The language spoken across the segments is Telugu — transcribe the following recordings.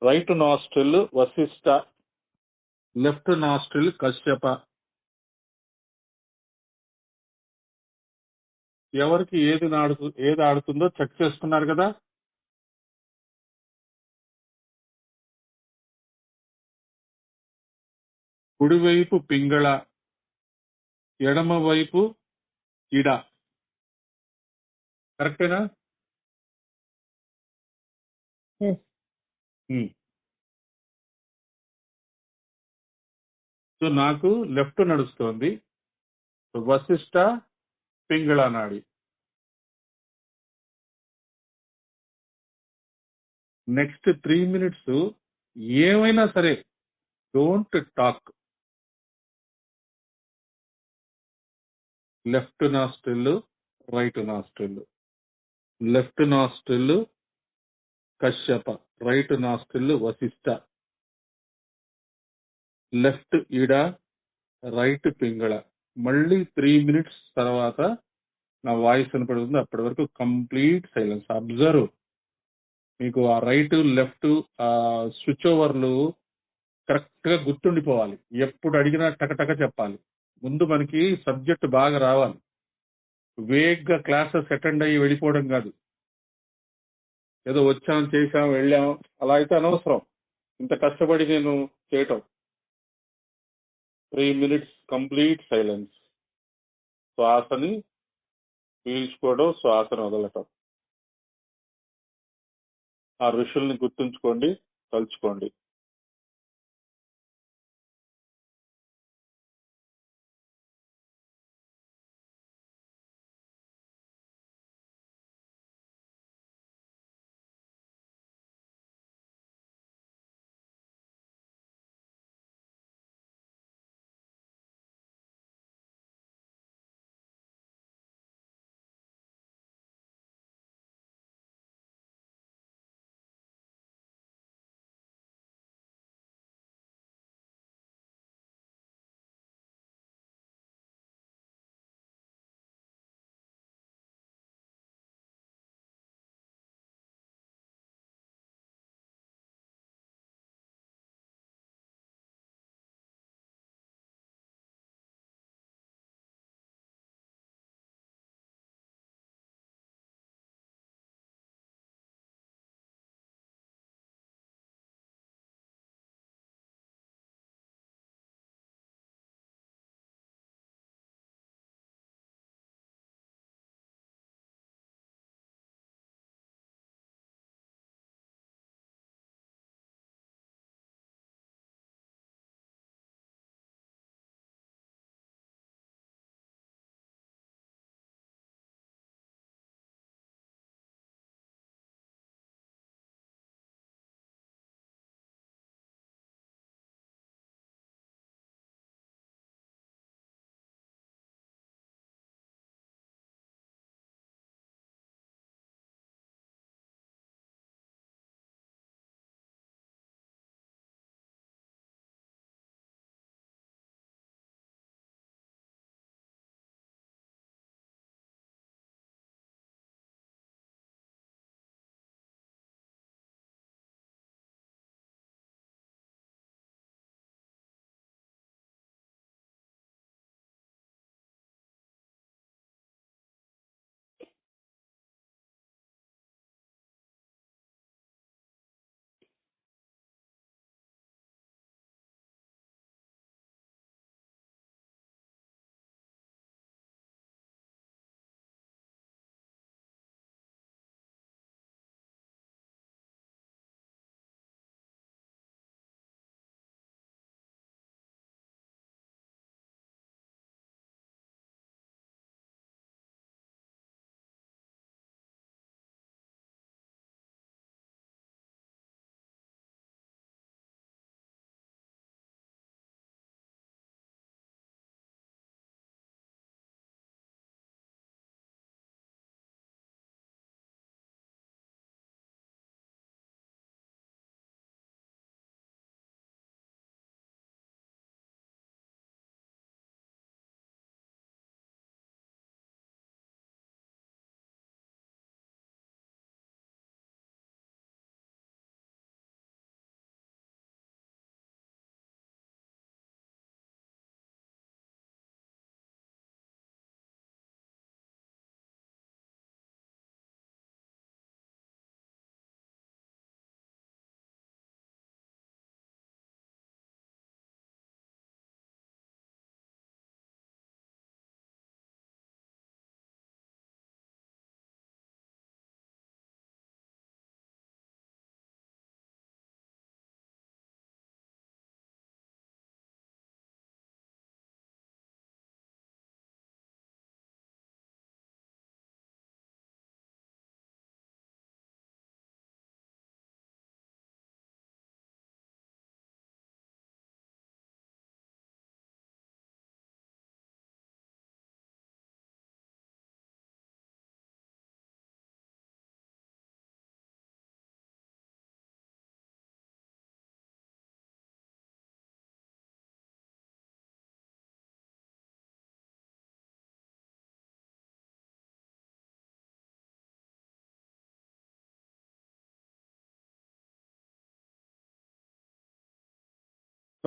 Right nostril Vashishta, left nostril Kashyapa. ఎవరికి ఏది ఆడుతుందో చెక్ చేసుకున్నారు కదా. కుడివైపు పింగళ, ఎడమ వైపు ఇడ. కరెక్టేనా? సో నాకు లెఫ్ట్ నడుస్తోంది, వశిష్ట పింగళ నాడి. నెక్స్ట్ 3 minutes ఏమైనా సరే don't talk. Left nostril, right nostril, left nostril Kashyapa, right nostril Vashishta, left Ida, right Pingala. మళ్ళీ 3 minutes తర్వాత నా వాయిస్ వినపడుతుంది. అప్పటి వరకు కంప్లీట్ సైలెన్స్. అబ్జర్వ్, మీకు ఆ రైట్ లెఫ్ట్ స్విచ్ ఓవర్లు కరెక్ట్ గా గుర్తుండిపోవాలి. ఎప్పుడు అడిగినా టకటక చెప్పాలి. ముందు మనకి సబ్జెక్ట్ బాగా రావాలి. వేగ్గా క్లాసెస్ అటెండ్ అయ్యి వెళ్ళిపోవడం కాదు. ఏదో వచ్చాం చేశాం వెళ్ళాం అలా అయితే అనవసరం. ఇంత కష్టపడి నేను చేయటం. 3 minutes కంప్లీట్ సైలెన్స్. శ్వాసని పీల్చుకోవడం, శ్వాసను వదలటం. ఆ ఋషుల్ని గుర్తుంచుకోండి, తలుచుకోండి.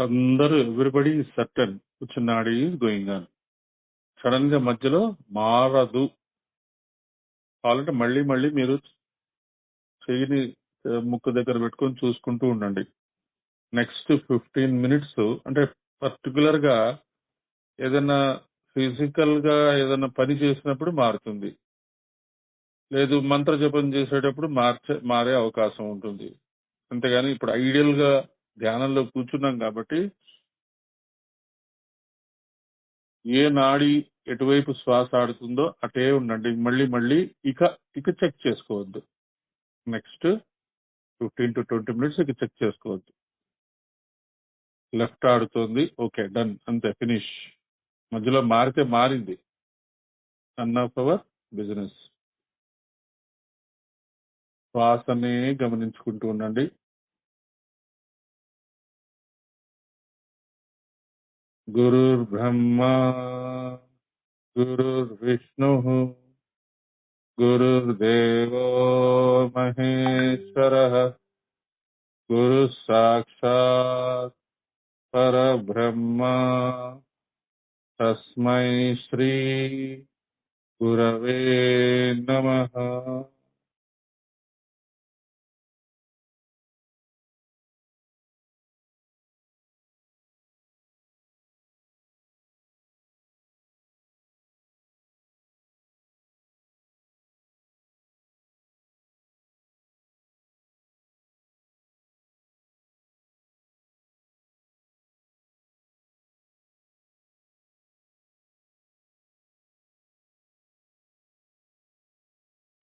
అందరూ ఎవ్రీబడి ఈజ్ సర్టన్ విచ్ నాడీ ఈజ్ గోయింగ్ ఆన్. సడన్ గా మధ్యలో మారదు. కావాలంటే మళ్ళీ మళ్ళీ మీరు చెయ్యిని ముక్కు దగ్గర పెట్టుకొని చూసుకుంటూ ఉండండి. నెక్స్ట్ 15 మినిట్స్ అంటే పర్టికులర్ గా ఏదైనా ఫిజికల్ గా ఏదైనా పని చేసినప్పుడు మారుతుంది. లేదు మంత్ర జపం చేసేటప్పుడు మారే అవకాశం ఉంటుంది. అంతేగాని ఇప్పుడు ఐడియల్ గా ధ్యానంలో కూర్చున్నాం కాబట్టి ఏ నాడి ఎటువైపు శ్వాస ఆడుతుందో అటే ఉండండి. మళ్ళీ మళ్ళీ ఇక ఇక చెక్ చేసుకోవద్దు. నెక్స్ట్ 15 to 20 మినిట్స్ ఇక చెక్ చేసుకోవద్దు. లెఫ్ట్ ఆడుతోంది, ఓకే డన్, అంతే ఫినిష్. మధ్యలో మారితే మారింది, నన్ ఆఫ్ అవర్ బిజినెస్. శ్వాసనే గమనించుకుంటూ ఉండండి. గురుర్ బ్రహ్మ గురుర్ విష్ణు గురుర్దేవో మహేశ్వర గురు సాక్షాత్ పరబ్రహ్మ తస్మై శ్రీ గురవే నమః.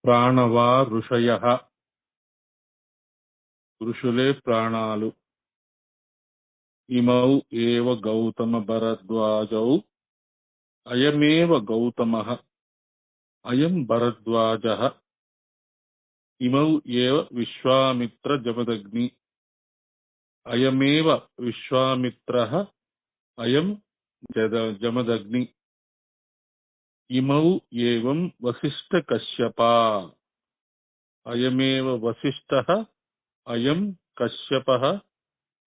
ప్రాణవా ఋషయః, ఋషులే ప్రాణాలు. ఇమౌ ఏవ గౌతమ భరద్వాజౌ, అయమేవ గౌతమః అయం భరద్వాజః. ఇమౌ ఏవ విశ్వామిత్ర జమదగ్ని, అయమేవ విశ్వామిత్రః అయం జమదగ్ని. ఇమౌ ఏవం వసిష్ఠ కశ్యపా, అయమేవ వసిష్ఠః అయం కశ్యపః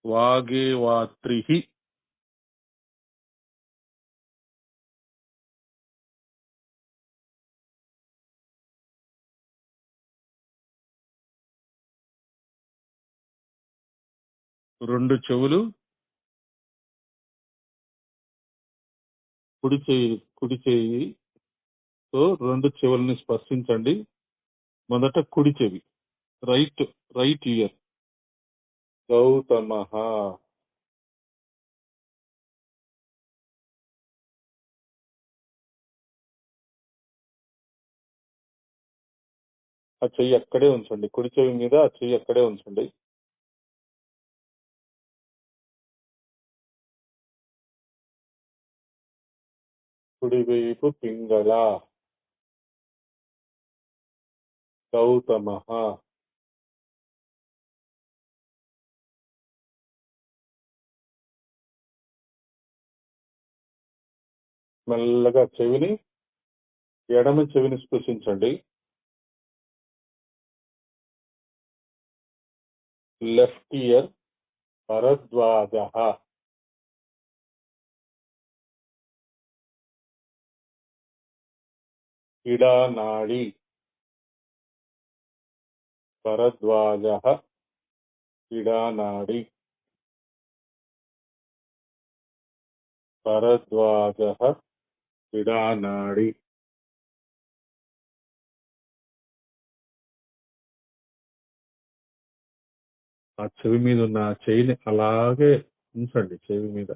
వాగేవాత్రిః. రెండు చెవులు, కుడి చేయితో రెండు చెవుల్ని స్పర్శించండి. మొదట కుడి చెవి, రైట్ ఇయర్. గౌతమః. ఆ చెయ్యి అక్కడే ఉంచండి, కుడి చెవి మీద ఆ చెయ్యి అక్కడే ఉంచండి. కుడివైపు పింగళ. గౌతమః. మెల్లగా ఎడమ చెవిని స్పృశించండి. Left ear. భరద్వాజః. ఇడానాడి. భరద్వాజః ఇడానాడి. భరద్వాజః ఇడానాడి. ఆ చెవి మీద ఉన్న ఆ చెయ్యిని అలాగే ఉంచండి. చెవి మీద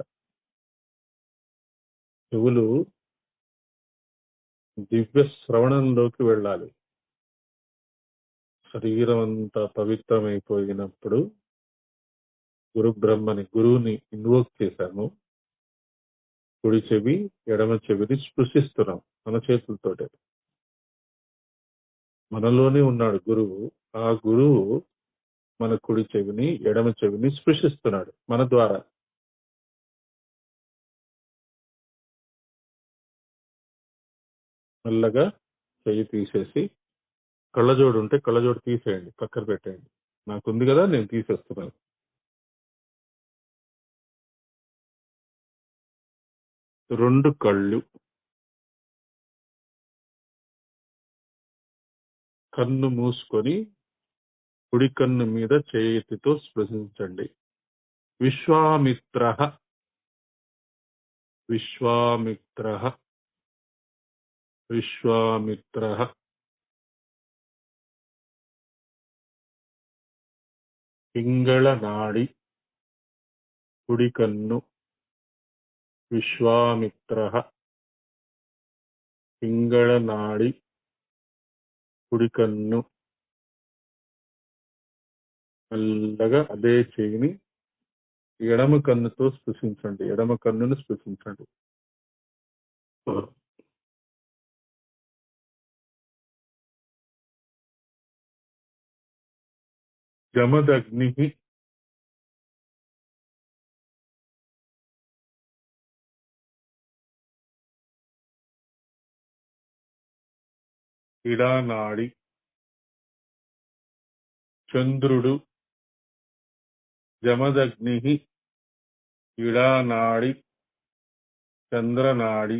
చెవులు దివ్య శ్రవణంలోకి వెళ్ళాలి. శరీరం అంతా పవిత్రమైపోయినప్పుడు గురువుని ఇన్వోక్ చేశాము. కుడి చెవి ఎడమ చెవిని స్పృశిస్తున్నాం మన చేతులతోటే. మనలోనే ఉన్నాడు గురువు. ఆ గురువు మన కుడి చెవిని ఎడమ చెవిని స్పృశిస్తున్నాడు మన ద్వారా. మెల్లగా చెయ్యి తీసేసి కళ్ళజోడు ఉంటే కళ్ళజోడు తీసేయండి, పక్కన పెట్టేయండి. నాకుంది కదా, నేను తీసేస్తున్నాను. 2 కళ్ళు, కన్ను మూసుకొని కుడి కన్ను మీద చేతితో స్పృశించండి. విశ్వామిత్రః, విశ్వామిత్రః, విశ్వామిత్రః. పింగళ నాడి, కుడి కన్ను, విశ్వామిత్రః. పింగళ నాడి, కుడి కన్ను. మెల్లగా అదే చెయ్యిని ఎడమ కన్నుతో స్పృశించండి. ఎడమ కన్నును స్పృశించండి. జమదగ్ని, ఇడానాడి, చంద్రుడు, జమదగ్ని, ఇడానాడి, చంద్రనాడి.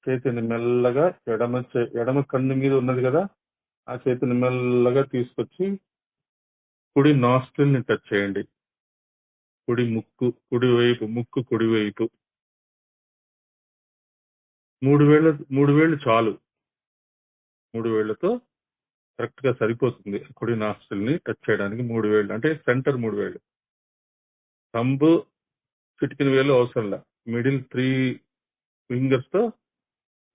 చేతిని మెల్లగా ఎడమ కన్ను మీద ఉన్నది కదా, ఆ చేతిని మెల్లగా తీసుకొచ్చి కుడి నాస్ట్రిల్ ని టచ్ చేయండి. కుడి ముక్కు కుడివైపు, ముక్కు కుడివైపు. 3 వేళ్ళు చాలు. 3 వేళ్లతో కరెక్ట్ గా సరిపోతుంది. కుడి నాస్ట్రిల్ ని టచ్ చేయడానికి 3 వేళ్ళు, అంటే సెంటర్ 3 వేళ్ళు. థంబ్, చిటికిన వేలు అవసరంలా. మిడిల్ 3 ఫింగర్స్ తో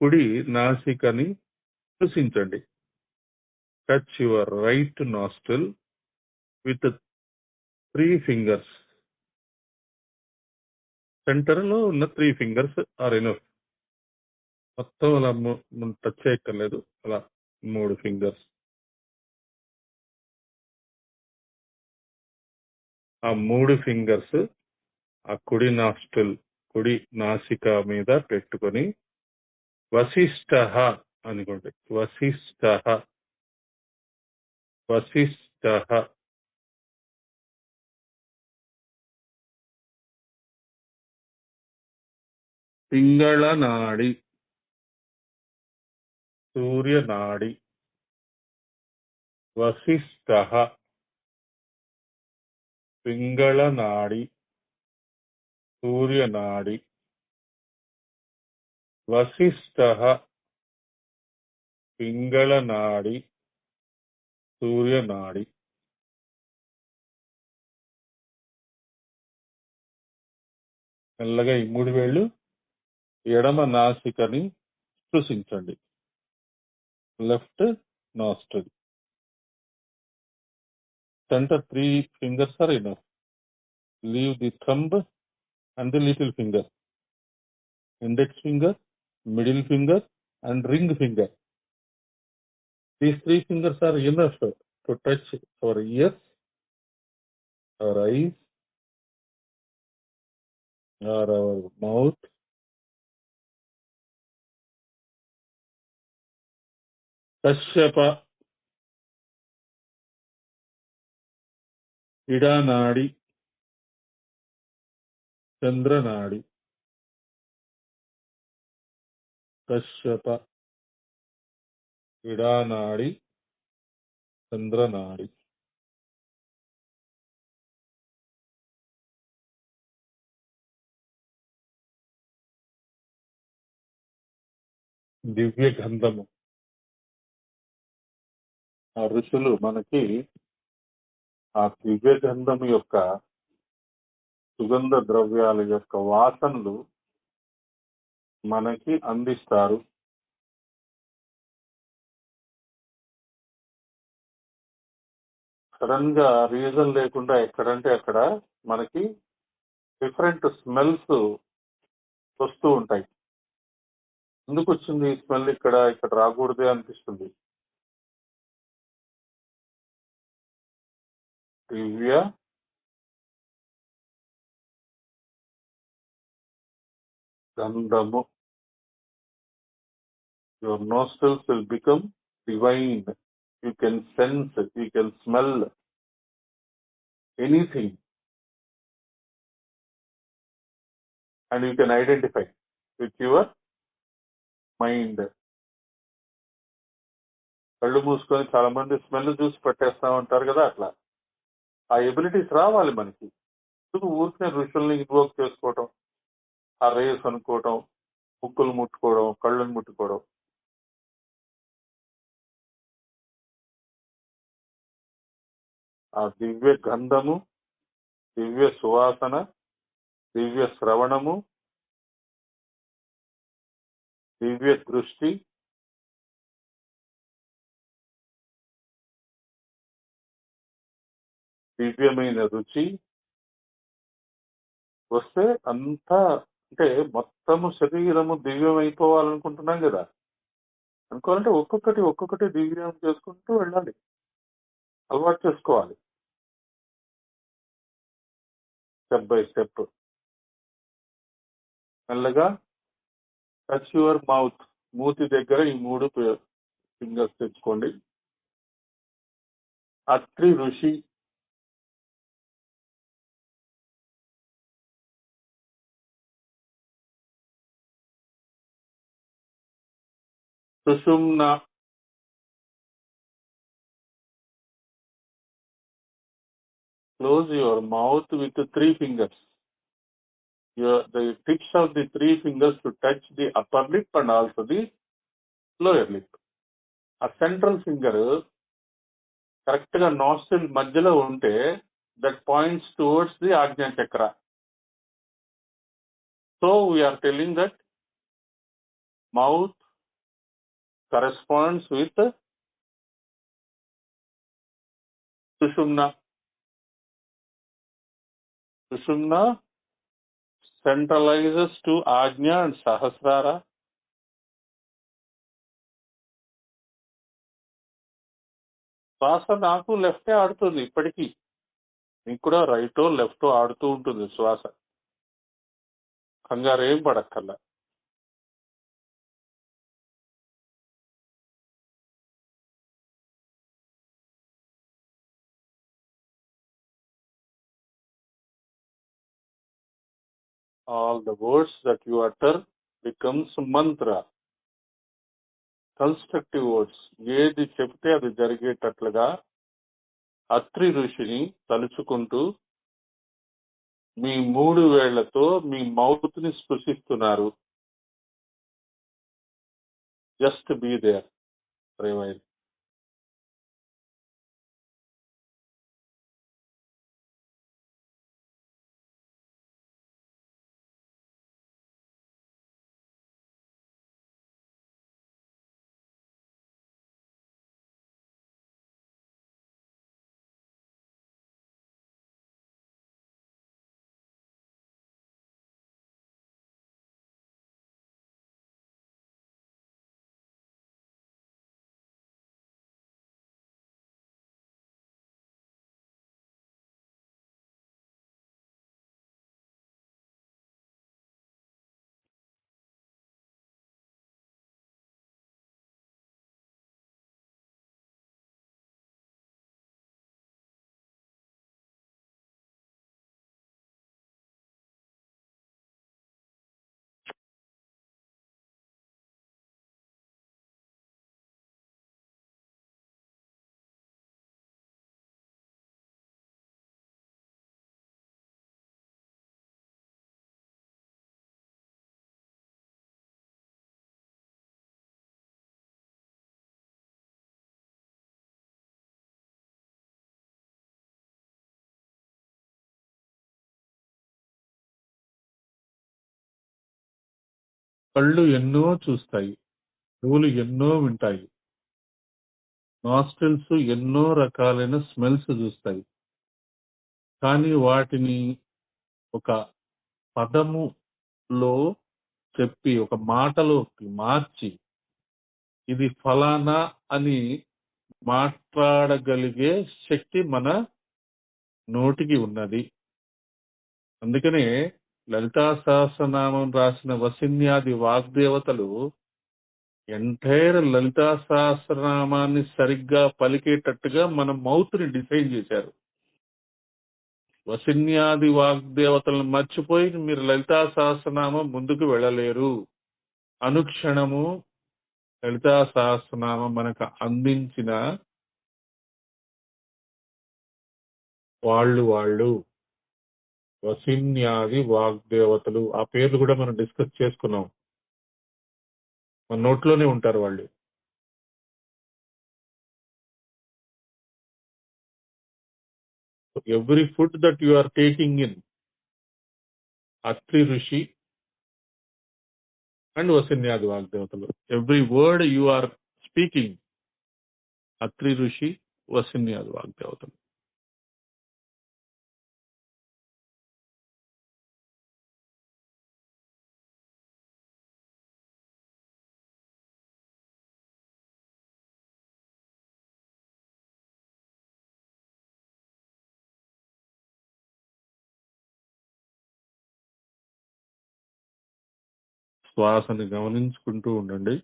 కుడి నాసికని స్పృశించండి. Touch your right nostril with 3 fingers. Centre లో ఉన్న 3 ఫింగర్స్ ఆర్ ఎనఫ్. మొత్తం అలా టచ్ చేయక్కర్లేదు. అలా 3 ఫింగర్స్. ఆ 3 ఫింగర్స్ ఆ కుడి నాస్ట్రిల్, కుడి నాసిక మీద పెట్టుకొని వశిష్ఠః అనుకోండి. వశిష్ఠః, వశిష్ఠః. పింగళ నాడి, సూర్యనాడి. వశిష్ఠః, పింగళ నాడి, సూర్యనాడి. వశిష్ఠః, పింగళ నాడి, సూర్యనాడి. మెల్లగా ఈ 3 వేళ్ళు ఎడమ నాసికని స్పృశించండి. Left nostril. Centre 3 fingers are enough. Leave the thumb and the little finger. Index finger, middle finger and ring finger. These 3 fingers are enough to touch our ears, our eyes, or our mouth. Kashyapa, Idanadi, Chandranadi. Kashyapa, Idanadi, Chandranadi. దివ్య గంధము. ఆ ఋషులు మనకి ఆ దివ్య గంధము యొక్క సుగంధ ద్రవ్యాల యొక్క వాసనలు మనకి అందిస్తారు. సడన్ గా రీజన్ లేకుండా ఎక్కడంటే అక్కడ మనకి డిఫరెంట్ స్మెల్స్ వస్తూ ఉంటాయి. ఎందుకు వచ్చింది ఈ స్మెల్ ఇక్కడ రాకూడదే అనిపిస్తుంది. దివ్య గంధము. Your nostrils will become divine. You can sense, you can smell anything, and you can identify with your mind. కళ్ళు మూసుకొని చాలా మంది స్మెల్ చూసి పట్టేస్తా ఉంటారు కదా, అట్లా ఆ ఎబిలిటీస్ రావాలి మనకి. ఊరికే ఋషుల్ని ఇన్వోక్ చేసుకోవటం, ఆ రేస్ అనుకోవటం, ముక్కులు ముట్టుకోవడం, కళ్ళను ముట్టుకోవడం. ఆ దివ్య గంధము, దివ్య సువాసన, దివ్య శ్రవణము, దివ్య దృష్టి, దివ్యమైన రుచి వస్తే అంతా, అంటే మొత్తము శరీరము దివ్యం అయిపోవాలనుకుంటున్నాం కదా. అనుకోవాలంటే ఒక్కొక్కటి దివ్యం చేసుకుంటూ వెళ్ళాలి, అలవాటు చేసుకోవాలి స్టెప్ బై స్టెప్. మెల్లగా టచ్ యువర్ మౌత్, మూతి దగ్గర ఈ 3 ఫింగర్స్ తెచ్చుకోండి. అత్రి ఋషి, సుషుమ్న, close your mouth with 3 fingers. The tips of the 3 fingers to touch the upper lip and also the lower lip. A central finger correct ga nostril మధ్యలో ఉంటే that points towards the Ajna chakra. So we are telling that mouth corresponds with Sushumna. Sushumna centralizes to Ajna and Sahasrara. శ్వాస నాకు లెఫ్టే ఆడుతుంది, ఇప్పటికీ నీకు కూడా రైటో లెఫ్టో ఆడుతూ ఉంటుంది శ్వాస. కంగారు ఏం పడక్కర్లా. All the words that you utter becomes mantra, constructive words. ఏది చెప్తే అది జరిగేటట్లుగా అత్రి ఋషిని తలుచుకుంటూ మీ 3 వేళ్లతో మీ మౌత్ ని స్పృశిస్తున్నారు. Just be there for a while. కళ్ళు ఎన్నో చూస్తాయి, చెవులు ఎన్నో వింటాయి, నాస్ట్రిల్స్ ఎన్నో రకాలైన స్మెల్స్ చూస్తాయి. కానీ వాటిని ఒక పదములో చెప్పి, ఒక మాటలోకి మార్చి ఇది ఫలానా అని మాట్లాడగలిగే శక్తి మన నోటికి ఉన్నది. అందుకనే లలితా సహస్రనామం రాసిన వసిన్యాది వాగ్దేవతలు ఎంటైర్ లలితా సహస్రనామాన్ని సరిగ్గా పలికేటట్టుగా మన మౌత్ని డిజైన్ చేశారు. వసిన్యాది వాగ్దేవతలను మర్చిపోయి మీరు లలితా సహస్రనామం ముందుకు వెళ్ళలేరు. అనుక్షణము లలితా సహస్రనామం మనకు అందించిన వాళ్ళు వసిన్యాది వాగ్దేవతలు. ఆ పేర్లు కూడా మనం డిస్కస్ చేసుకున్నాం. మన నోట్లోనే ఉంటారు వాళ్ళు. Every food that you are taking in, Atri ఋషి అండ్ వసిన్యాది వాగ్దేవతలు. Every word you are speaking, Atri ఋషి, వసిన్యాది వాగ్దేవతలు. శ్వాసని గమనించుకుంటూ ఉండండి.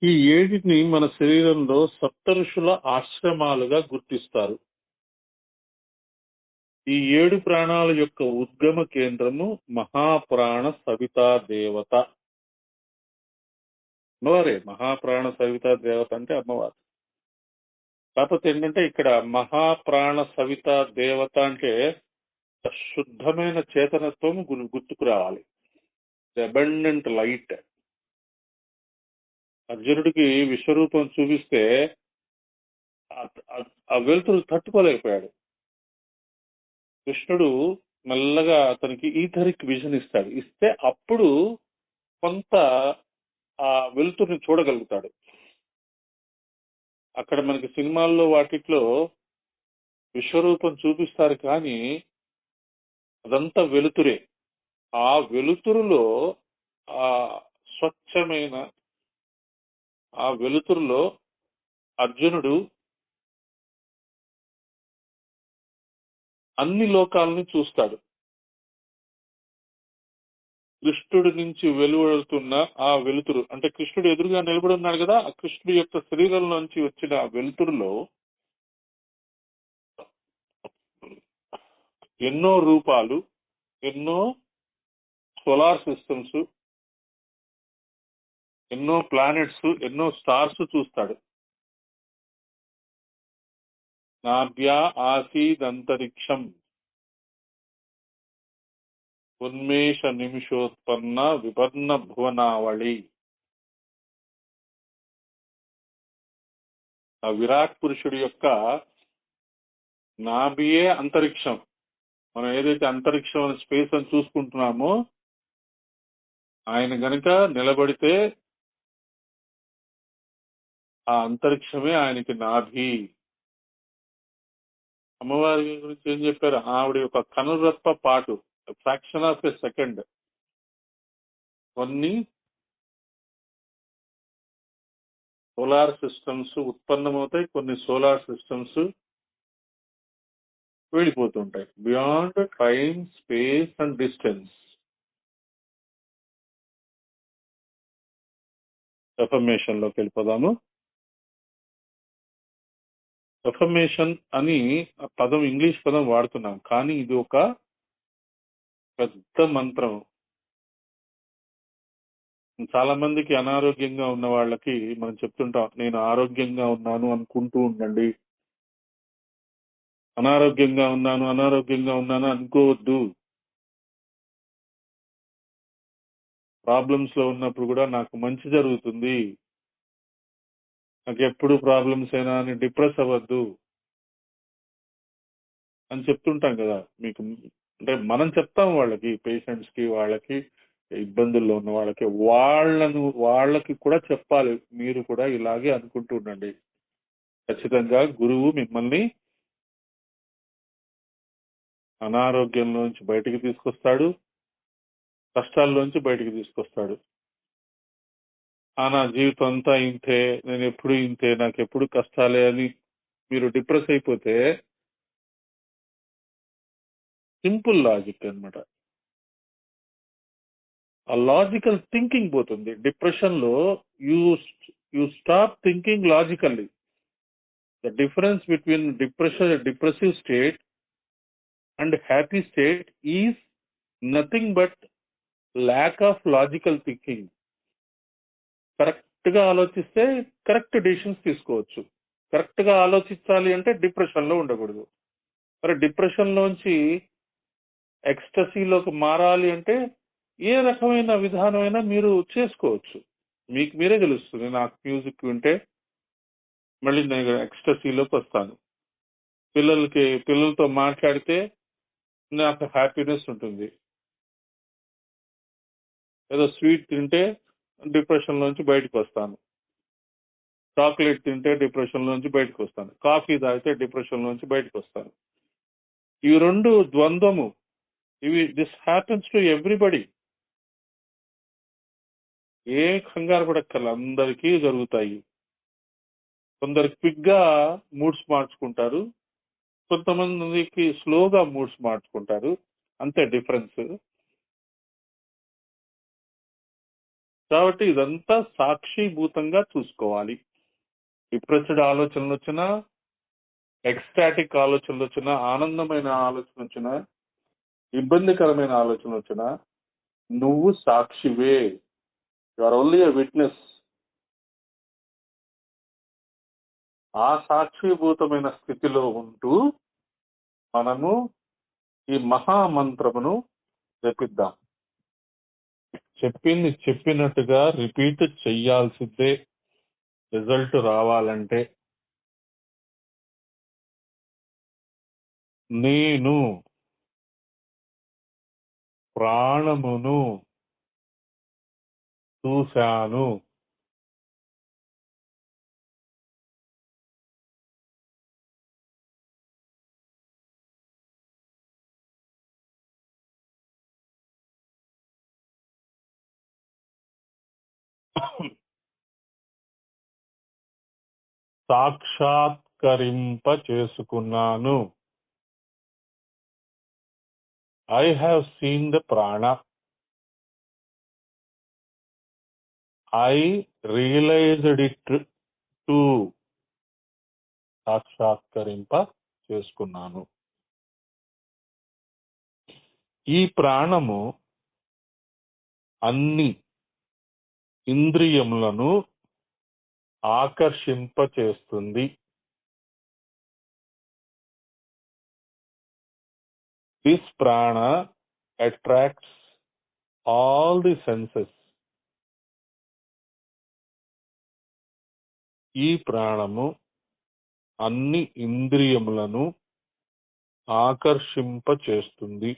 ఈ ఏడిని మన శరీరంలో సప్త ఋషుల ఆశ్రమాలుగా గుర్తిస్తారు. ఈ 7 ప్రాణాల యొక్క ఉద్గమ కేంద్రము మహాప్రాణ సవితా దేవత. అమ్మవారే మహాప్రాణ సవితా దేవత అంటే అమ్మవారు. కాకపోతే ఏంటంటే ఇక్కడ మహాప్రాణ సవితా దేవత అంటే శుద్ధమైన చేతనత్వం గుర్తుకు రావాలి. Abundant light. అర్జునుడికి విశ్వరూపం చూపిస్తే ఆ వెలుతురు తట్టుకోలేకపోయాడు. కృష్ణుడు మెల్లగా అతనికి ఈథరిక్ విజన్ ఇస్తాడు. ఇస్తే అప్పుడు కొంత ఆ వెలుతురుని చూడగలుగుతాడు. అక్కడ మనకి సినిమాల్లో వాటిట్లో విశ్వరూపం చూపిస్తారు కానీ అదంతా వెలుతురే. ఆ వెలుతురులో ఆ స్వచ్ఛమైన ఆ వెలుతురులో అర్జునుడు అన్ని లోకాలని చూస్తాడు. కృష్ణుడి నుంచి వెలువడుతున్న ఆ వెలుతురు అంటే కృష్ణుడు ఎదురుగా నిలబడి ఉన్నాడు కదా, ఆ కృష్ణుడి యొక్క శరీరంలోంచి వచ్చిన ఆ వెలుతురులో ఎన్నో రూపాలు, ఎన్నో సోలార్ సిస్టమ్స్, ఎన్నో ప్లానెట్స్, ఎన్నో స్టార్స్ చూస్తాడు. నాభ్యా ఆసీదంతరిక్షం ఉన్మేష నిమిషోత్పన్న విపర్ణ భువనావళి. ఆ విరాట్ పురుషుడి యొక్క నాభియే అంతరిక్షం. మనం ఏదైతే అంతరిక్షం అని స్పేస్ అని చూసుకుంటున్నామో ఆయన గనక నిలబడితే ఆ అంతరిక్షమే ఆయనకి నాభి. అమ్మవారి గురించి ఏం చెప్పారు? ఆవిడ యొక్క కనురెప్ప పాటు, ఫ్రాక్షన్ ఆఫ్ ఎ సెకండ్, కొన్ని సోలార్ సిస్టమ్స్ ఉత్పన్నమవుతాయి, కొన్ని సోలార్ సిస్టమ్స్ వెళ్ళిపోతుంటాయి. Beyond time, space and distance. Affirmation లోకి వెళ్ళిపోదాము. ఎఫర్మేషన్ అని ఆ పదం, ఇంగ్లీష్ పదం వాడుతున్నాం, కానీ ఇది ఒక పెద్ద మంత్రం. చాలా మందికి అనారోగ్యంగా ఉన్న వాళ్ళకి మనం చెప్తుంటాం, నేను ఆరోగ్యంగా ఉన్నాను అనుకుంటూ ఉండండి. అనారోగ్యంగా ఉన్నాను అనుకోవద్దు. ప్రాబ్లమ్స్ లో ఉన్నప్పుడు కూడా నాకు మంచి జరుగుతుంది, నాకు ఎప్పుడు ప్రాబ్లమ్స్ అయినా అని డిప్రెస్ అవ్వద్దు అని చెప్తుంటాం కదా మీకు. అంటే మనం చెప్తాం వాళ్ళకి, పేషెంట్స్ కి, వాళ్ళకి ఇబ్బందుల్లో ఉన్న వాళ్ళకి కూడా చెప్పాలి, మీరు కూడా ఇలాగే అనుకుంటూ ఉండండి. ఖచ్చితంగా గురువు మిమ్మల్ని అనారోగ్యంలోంచి బయటికి తీసుకొస్తాడు, కష్టాల్లోంచి బయటికి తీసుకొస్తాడు. నా జీవితం అంతా ఇంతే, నేను ఎప్పుడు ఇంతే, నాకు ఎప్పుడు కష్టాలే అని మీరు డిప్రెస్ అయిపోతే, సింపుల్ లాజిక్ అన్నమాట, ఆ లాజికల్ థింకింగ్ పోతుంది. డిప్రెషన్ లో you stop thinking logically. The difference between depressive state and happy state is nothing but lack of logical thinking. Correct గా ఆలోచిస్తే కరెక్ట్ డిసిషన్స్ తీసుకోవచ్చు. కరెక్ట్ గా ఆలోచించాలి అంటే డిప్రెషన్ లో ఉండకూడదు. మరి డిప్రెషన్ లోంచి ఎక్స్టసీలోకి మారాలి అంటే ఏ రకమైన విధానమైనా మీరు చేసుకోవచ్చు. మీకు మీరే తెలుస్తుంది, నాకు మ్యూజిక్ వింటే మళ్ళీ నేను ఎక్స్టసీలోకి వస్తాను, పిల్లలతో మాట్లాడితే నాకు హ్యాపీనెస్ ఉంటుంది, ఏదో స్వీట్ తింటే డిప్రెషన్ లోంచి బయటకు వస్తాను, చాక్లెట్ తింటే డిప్రెషన్ లోంచి బయటకు వస్తాను, కాఫీ తాగితే డిప్రెషన్ లోంచి బయటకు వస్తాను. ఇవి రెండు ద్వంద్వము. This happens to everybody. ఏ కంగారు పడక్కర్ల, అందరికీ జరుగుతాయి. కొందరు క్విక్ గా మూడ్స్ మార్చుకుంటారు, కొంతమందికి స్లోగా మూడ్స్ మార్చుకుంటారు, అంతే డిఫరెన్స్. కాబట్టి ఇదంతా సాక్షిభూతంగా చూసుకోవాలి. డిప్రెస్డ్ ఆలోచనలు వచ్చినా, ఎక్స్టాటిక్ ఆలోచనలు వచ్చినా, ఆనందమైన ఆలోచన వచ్చినా, ఇబ్బందికరమైన ఆలోచన వచ్చినా, నువ్వు సాక్షివే. You are only a witness. ఆ సాక్షిభూతమైన స్థితిలో ఉంటూ మనము ఈ మహామంత్రమును జపిద్దాం. చెప్పింది చెప్పినట్టుగా రిపీట్ చెయ్యాల్సిందే రిజల్ట్ రావాలంటే. నేను ప్రాణమును చూశాను. సాక్షాత్కరింప చేసుకున్నాను. I have seen the prana. I realized it too. సాక్షాత్కరింప చేసుకున్నాను. ఈ ప్రాణము అన్ని ఇంద్రియములను ఆకర్షింపచేస్తుంది. This prana attracts all the senses. ఈ ప్రాణము అన్ని ఇంద్రియములను ఆకర్షింపచేస్తుంది.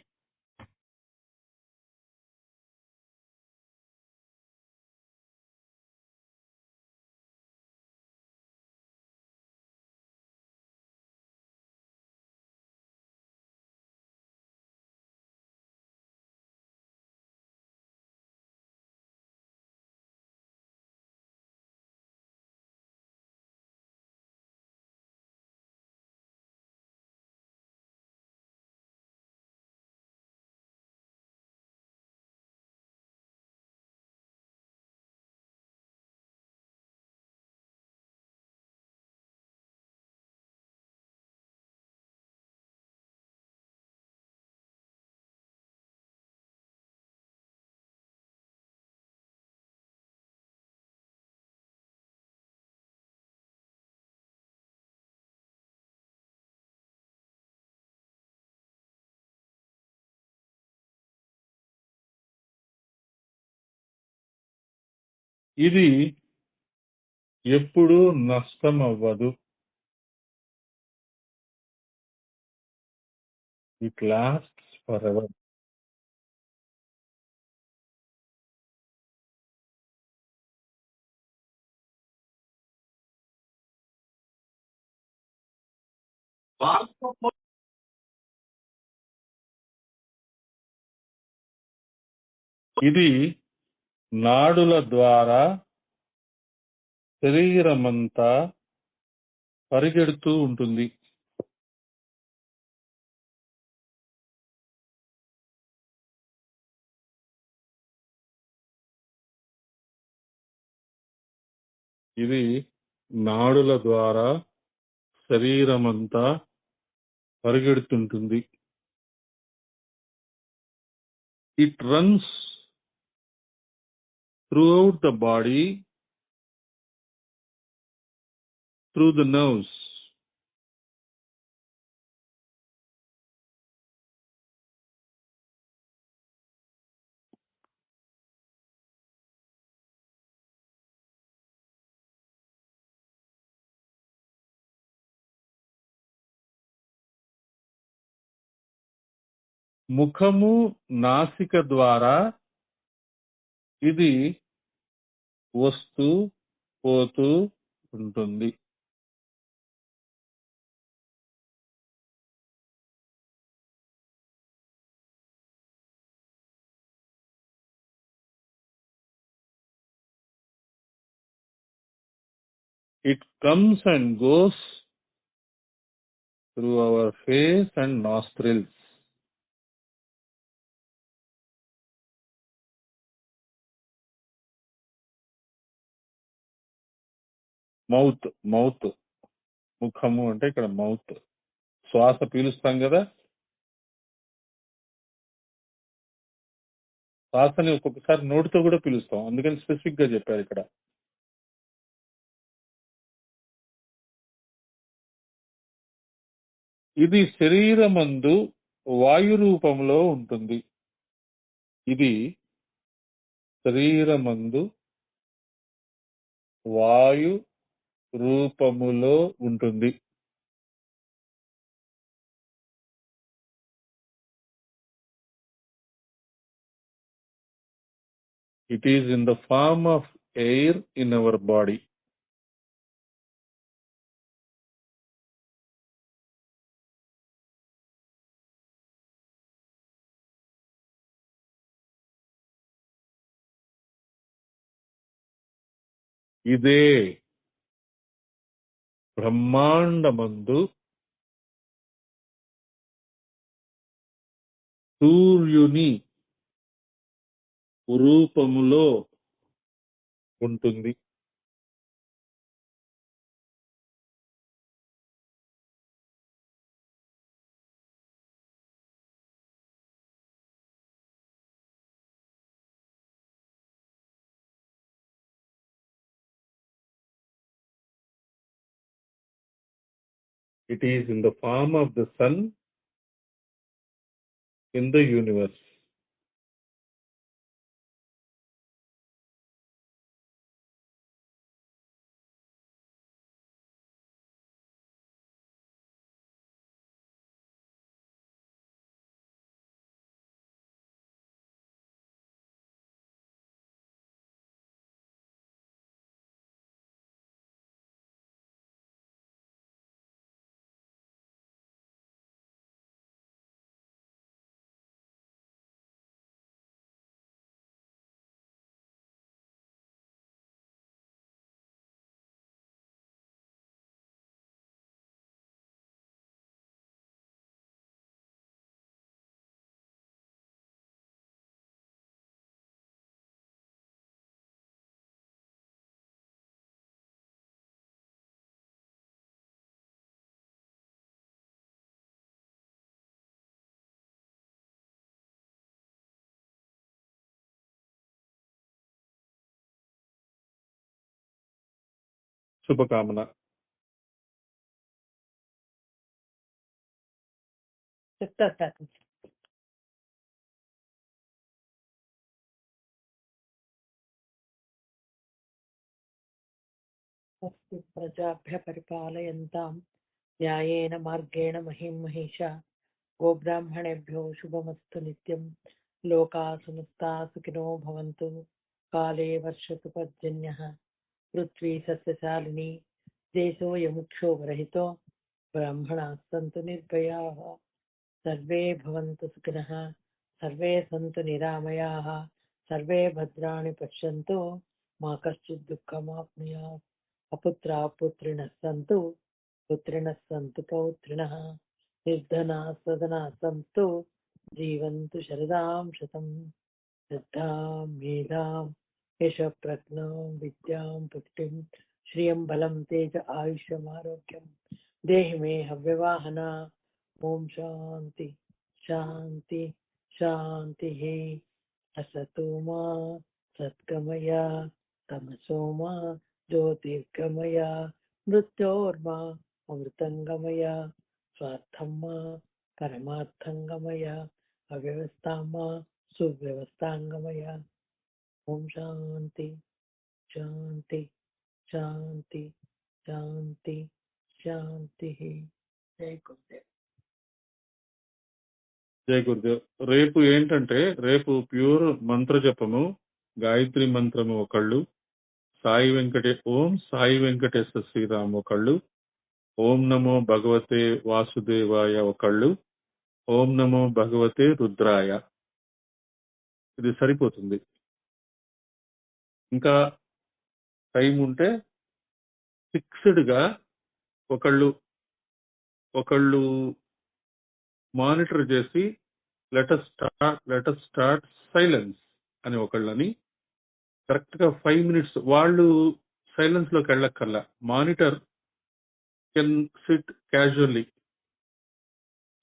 ఇది ఎప్పుడూ నష్టం అవ్వదు. It lasts forever. ఇది నాడుల ద్వారా శరీరమంతా పరిగెడుతూ ఉంటుంది. ఇది నాడుల ద్వారా శరీరమంతా పరిగెడుతుంటుంది. It runs throughout the body through the nerves. ముఖము నాసిక ద్వారా ఇది వస్తూ పోతూ ఉంటుంది. It comes and goes through our face and nostrils. Mouth ముఖము అంటే ఇక్కడ మౌత్. శ్వాస పీలుస్తాం కదా, శ్వాసని ఒక్కొక్కసారి నోటితో కూడా పీలుస్తాం, అందుకని స్పెసిఫిక్ గా చెప్పారు ఇక్కడ. ఇది శరీరమందు వాయు రూపంలో ఉంటుంది. ఇది శరీరమందు వాయు రూపములో ఉంటుంది. It is in the form of air in our body. ఇదే బ్రహ్మాండమందు సూర్యుని రూపములో ఉంటుంది. It is in the form of the sun in the universe. శుభకామన. చెప్తా సార్. प्रजाभ्य परिपालयन्तां न्यायेन मार्गेण महिं महिषा गोब्राह्मणेभ्यो शुभमस्तु नित्यं लोकाः समस्ताः सुखिनो भवन्तु काले वर्षतु पर्जन्यः पृथ्वी सस्यशालिनी देशोऽयमुक्षोभरहितो ब्राह्मणाः सन्तु निर्भयाः सर्वे भवन्तु सुखिनः सर्वे सन्तु निरामयाः सर्वे भद्राणि पश्यन्तु मा कश्चित् दुःखमाप्नुयात् अपुत्राः पुत्रिणः सन्तु पुत्रिणः सन्तु पौत्रिणः निर्धनाः सदनाः सन्तु जीवन्तु शरदां शतम् श्रद्धां मेधां यशप्रज्ञां विद्यां पुष्टिं श्रियं बलं तेज आयुष्यमारोग्यं देहि मे हव्यवाहना ओम शांति शांति शांतिः असतो मा सद्गमय तमसो मा ज्योतिर्गमय मृत्योर्मा अमृतंगमय स्वार्थं मा परमार्थंगमय अव्यवस्थां मा सुव्यवस्थांगमय ओम शांति शांति शांति शांति शांति। जय गुरुदेव। జై గురుదేవ్. రేపు ఏంటంటే రేపు ప్యూర్ మంత్ర జపము, గాయత్రి మంత్రము ఒకళ్ళు, ఓం సాయి వెంకటేశ్వర శ్రీరామ్ ఒకళ్ళు, ఓం నమో భగవతే వాసుదేవాయ ఒకళ్ళు, ఓం నమో భగవతే రుద్రాయ. ఇది సరిపోతుంది. ఇంకా టైం ఉంటే ఫిక్స్డ్ గా ఒకళ్ళు మానిటర్ చేసి లెటస్ స్టార్ట్ సైలెన్స్ అని ఒకళ్ళని కరెక్ట్ గా 5 minutes వాళ్ళు సైలెన్స్ లోకి వెళ్ళక్కర్లా. Monitor can sit casually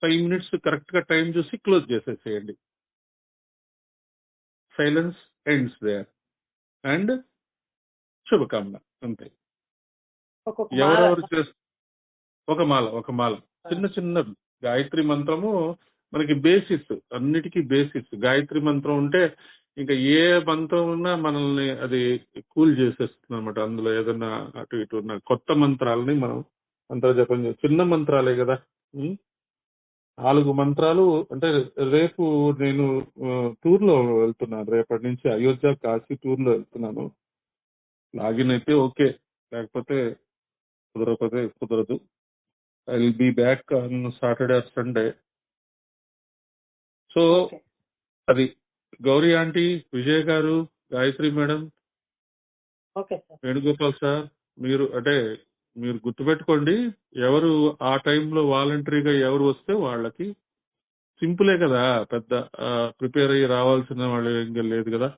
5 minutes correct గా టైం చూసి క్లోజ్ చేసేసేయండి. సైలెన్స్ ఎండ్స్ దేర్ అండ్ శుభకామన అంతే. ఎవరెవరు ఒక మాల చిన్న చిన్న గాయత్రి మంత్రము మనకి బేసిస్, అన్నిటికీ బేసిస్. గాయత్రి మంత్రం ఉంటే ఇంకా ఏ మంత్రం ఉన్నా మనల్ని అది కూల్ చేసేస్తుంది అనమాట. అందులో ఏదన్నా అటు ఇటు ఉన్న కొత్త మంత్రాలని మనం జపం చిన్న మంత్రాలే కదా. 4 మంత్రాలు అంటే రేపు నేను టూర్ లో వెళ్తున్నాను. రేపటి నుంచి అయోధ్య కాశీ టూర్ లో వెళ్తున్నాను. లాగిన్ అయితే ఓకే, లేకపోతే కుదరదు. I will be back on Saturday or Sunday. So అది గౌరీ ఆంటీ, విజయ్ గారు, గాయత్రి మేడం, వేణుగోపాల్ సార్, మీరు గుర్తుపెట్టుకోండి. ఎవరు ఆ టైంలో వాలంటరీగా ఎవరు వస్తే వాళ్ళకి సింపులే కదా, పెద్ద ప్రిపేర్ అయ్యి రావాల్సిన వాళ్ళు ఇంకా లేదు కదా.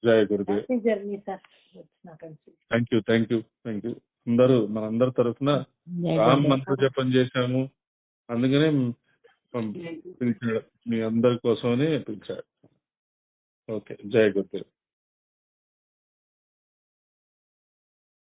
జయ గురుదేవ్. Thank you. మనందరి తరఫున రామ్ మంత్ర జపం చేశాము. అందుకనే పిలిచాడు, మీ అందరి కోసమని పిలిచాడు. ఓకే, జయ గురుదేవ్.